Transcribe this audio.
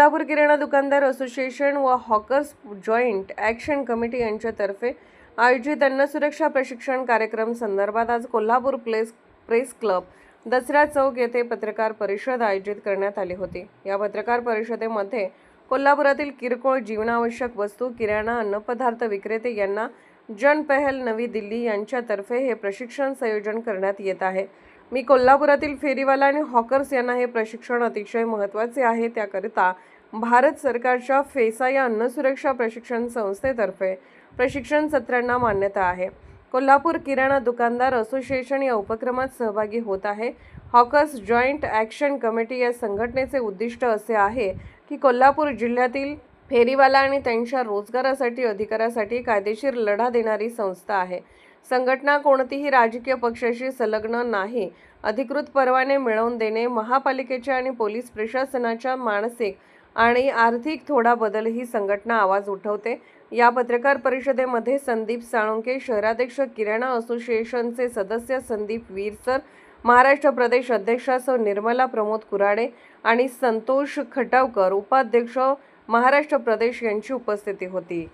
कोल्हापूर किराणा दुकानदार असोसिएशन व hawkers joint action committee यांच्यातर्फे आयोजित अन्न सुरक्षा प्रशिक्षण कार्यक्रम संदर्भात आज कोल्हापूर प्रेस क्लब दसरा चौक येथे पत्रकार परिषद आयोजित करण्यात आली होती। या पत्रकार परिषदेमध्ये कोल्हापुरातील किरकोळ जीवनावश्यक वस्तू, किराणा, अन्नपदार्थ विक्रेते यांना जन पहल नवी दिल्ली यांच्यातर्फे हे प्रशिक्षण संयोजन करण्यात येत आहे। मी कोल्हापुरातील फेरीवाला आणि हॉकर्स यांना हे प्रशिक्षण अतिशय महत्त्वाचे आहे। त्याकरिता भारत सरकारच्या फेसा या अन्न सुरक्षा प्रशिक्षण संस्थेतर्फे प्रशिक्षण सत्रांना मान्यता आहे। कोल्हापूर किराणा दुकानदार असोसिएशन या उपक्रमात सहभागी होत आहे। हॉकर्स जॉईंट ॲक्शन कमिटी या संघटनेचे उद्दिष्ट असे आहे की कोल्हापूर जिल्ह्यातील फेरीवाला आणि त्यांच्या रोजगारासाठी अधिकारासाठी कायदेशीर लढा देणारी संस्था आहे। संघटना कोणतीही राजकीय पक्षाशी संलग्न नाही। अधिकृत परवाने मिळवून देणे, महापालिकेच्या आणि पोलीस प्रशासनाच्या मानसिक आणि आर्थिक थोडा बदल ही संघटना आवाज उठवते। या पत्रकार परिषदेमध्ये संदीप साळुंके, शहराध्यक्ष किराणा असोसिएशनचे सदस्य संदीप वीरसर, महाराष्ट्र प्रदेश अध्यक्षा सौ निर्मला प्रमोद कुराडे आणि संतोष खटावकर, उपाध्यक्ष महाराष्ट्र प्रदेश यांची उपस्थिती होती।